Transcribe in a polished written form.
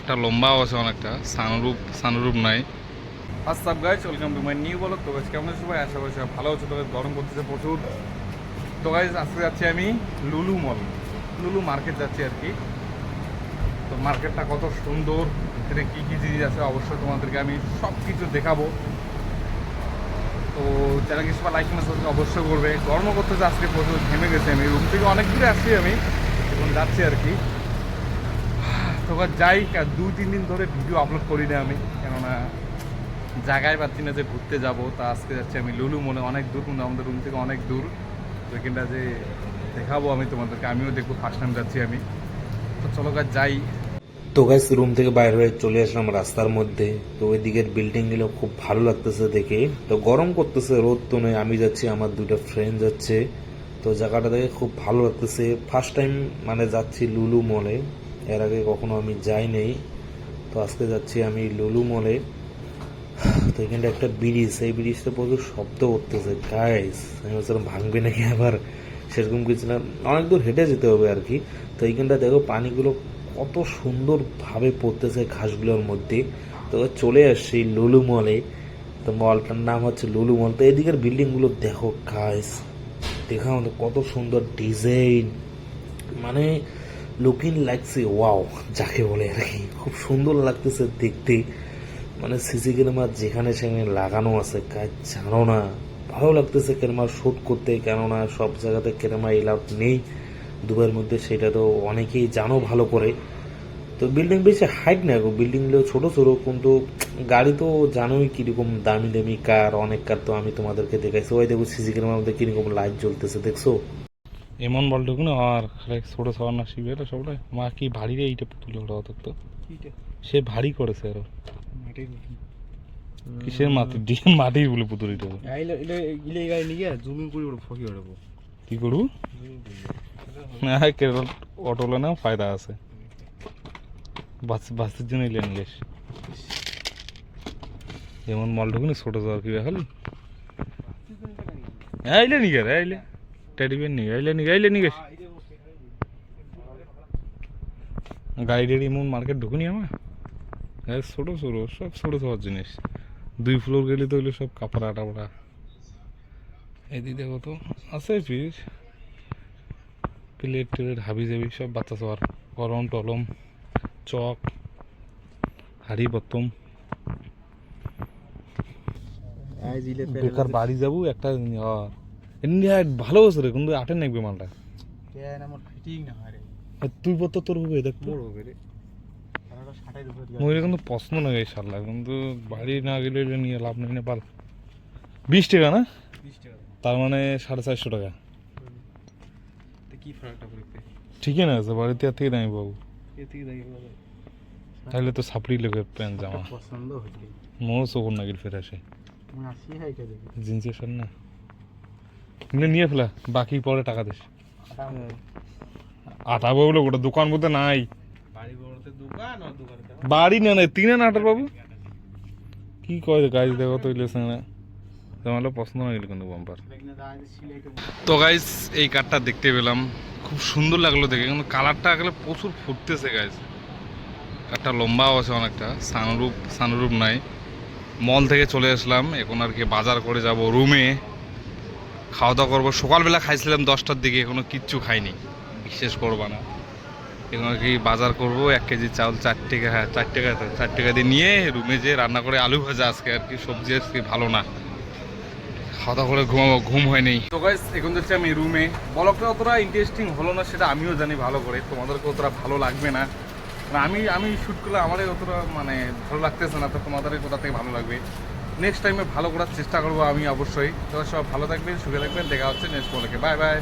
একটা লম্বাও আছে অনেকটা, সানরূপ নাই। আসসালাম guys, welcome to my new blog. তো গাইস কেমন আছো সবাই? আশা করি সবাই ভালো আছো। তবে গরম করতেছে প্রচুর। তো গাইস আজকে যাচ্ছি আমি লুলু মার্কেট যাচ্ছি আর কি। তো মার্কেটটা কত সুন্দর, ভিতরে কী কী জিনিস আছে অবশ্যই তোমাদেরকে আমি সব কিছু দেখাবো। তো চ্যানেলকে সবাই লাইক মেসেজ অবশ্যই করবে। গরমও করতেছে আজকে প্রচুর, ঘেমে গেছে। আমি রুম থেকে অনেক দূরে আসছি, আমি এখন যাচ্ছি আর কি। তো যাই, 2-3 দিন ধরে ভিডিও আপলোড করি না আমি, কেননা জায়গায় পাচ্ছি না যে ঘুরতে যাব। তা আজকে যাচ্ছি আমি লুলু মলে, অনেক দূর, কিন্তু আমাদের রুম থেকে অনেক দূর। তো এখানটা যে দেখাবো আমি তোমাদেরকে, আমিও দেখবো, ফার্স্ট টাইম যাচ্ছি আমি। তো চলো গাছ যাই। তো গাইস রুম থেকে বাইরে হয়ে চলে আসলাম রাস্তার মধ্যে। তো ওই দিকের বিল্ডিং গুলো খুব ভালো লাগতেছে দেখে। তো গরম করতেছে, রোদ তো নেই। আমি যাচ্ছি, আমার দুইটা ফ্রেন্ড যাচ্ছে। তো জায়গাটা দেখে খুব ভালো লাগতেছে। ফার্স্ট টাইম মানে যাচ্ছি লুলু মলে, এর আগে কখনো আমি যাই নেই। তো আজকে যাচ্ছি আমি লুলু মলে। তো এখানটা একটা ব্রিজ, এই ব্রিজটা প্রচুর শব্দ করতেছে গাইস। আমি বলছিলাম ভাঙবে নাকি আবার, সেরকম কিছু না, অনেক দূর হেঁটে যেতে হবে আর কি। তো এইখানটা দেখো পানিগুলো কত সুন্দরভাবে পড়তেছে ঘাসগুলোর মধ্যে। তো চলে আসছি লুলু মলে। তো মলটার নাম হচ্ছে লুলু মল। তো এদিকের বিল্ডিংগুলো দেখো গাইস, দেখা মতো কত সুন্দর ডিজাইন, মানে লুকিং লাগছে ওয়াও, যাকে বলে আর কি। খুব সুন্দর লাগতেছে দেখতে। মানে সিসি ক্যামেরা যেখানে সেখানে লাগানো আছে কাজ, জানো না ভালো লাগতেছে ক্যামেরা শ্যুট করতে, কেননা সব জায়গাতে ক্যামেরা এলাউড নেই দুবাইয়ের মধ্যে, সেটা তো অনেকেই জানো ভালো করে। তো বিল্ডিং বেশি হাইট না গো, বিল্ডিংগুলো ছোট ছোট, কিন্তু গাড়ি তো জানোই কিরকম দামি দামি কার, অনেক কার তো আমি তোমাদেরকে দেখাইছি। ওই দেখো সিসি ক্যামেরার মধ্যে কিরকম লাইট জ্বলতেছে, দেখছো? এমন বলটুকু না আর ছোটো সবার না শিবে এটা সবটাই মা কি ভারী রে, এইটা তুলে ওঠা তো সে ভারী করেছে আরো। কিসের মাটির বলে পুতুল এটা কি করবো? হ্যাঁ কেরল অটোলে না ফায়দা আছে, বাসের জন্য এলে নিয়ে গেস। যেমন মাল ঢুকুনি ছোট যাওয়ার কি খালি আইলে নিগে রে, আইলে টেডিবেন নিগে আইলে নিগে গাড়ি টাড়ি এমন মার্কেট ঢুকুনি আমার ছোট ছোট সব ছোট ছোট জিনিস। 2 ফ্লোর গেলে তো হইলে সব কাপড়া টাপড়া। এদিকে দেখো তো আছে ফিস, প্লেট টেলেট হাবি জাবি সব বাচ্চা সবার, কলম টলম, চক, হাড়ি বর্তম। বেকার বাড়ি যাবো একটা এমনি ভালো আছে রে, কিন্তু আটেন নাকবে মালটা। তুই বত তোর হবে দেখতো মহিলা কিন্তু পছন্দ না গাই সারলা, কিন্তু বাড়ি না গেলে নিয়ে লাভ নেই না। পাল 20 টাকা না, তার মানে 450 টাকা। কি ফারাকটা পড়বে? ঠিকই না আছে, বাড়িতে আর থেকে দামি পাবো। তাহলে তো সাপড়ি লোকের প্যান্ট জামা পছন্দ হইলে মোর চোখর নাগিল ফের আসে আসি হাইটা দেখি জিন্সের শার্ট না নিয়ে ফেলা, বাকি পরে টাকা দিস। আটা বলে ওটা দোকান বলতে নাই, বাড়ি বড়তে দোকান আর দোকানে বাড়ি না নাই 3 আনা আটার পাবো। কি কয় গাইজ দেখো তো ইলেকশন তোমার পছন্দ হয়ে গেল কিন্তু বাম্পার। তো গাইজ এই কারটা দেখতে পেলাম, খুব সুন্দর লাগলো দেখে, কিন্তু কালারটা আসলে প্রচুর ফুটতেছে গাইজ। একটা লম্বাও আছে অনেকটা, সানরূপ নাই। মল থেকে চলে আসলাম, এখন আর কি বাজার করে যাব রুমে, খাওয়া দাওয়া করবো। সকালবেলা খাইছিলাম 10টার দিকে, এখনো কিচ্ছু খাইনি, বিশেষ করবো না। এখন আর কি বাজার করবো, 1 কেজি চাউল 4 টাকা, হ্যাঁ 4 টাকা দিয়ে নিয়ে রুমে যেয়ে রান্না করে আলু ভাজা আজকে আর কি, সবজি আজকে ভালো না, খাওয়া দাওয়া করে ঘুমাবো, ঘুম হয়নি। তো গাইস এখন যাচ্ছি আমি রুমে। ব্লগটা অতটা ইন্টারেস্টিং হলো না সেটা আমিও জানি ভালো করে, তোমাদেরকে অতটা ভালো লাগবে না। আমি শ্যুট করলে আমারই অতটা মানে ভালো লাগতেছে না, তো তোমাদের কোথা থেকে ভালো লাগবে। নেক্সট টাইমে ভালো করার চেষ্টা করবো আমি অবশ্যই। তো সব ভালো থাকবেন, সুখে থাকবেন, দেখা হচ্ছে নেক্সট ব্লগে। Bye bye.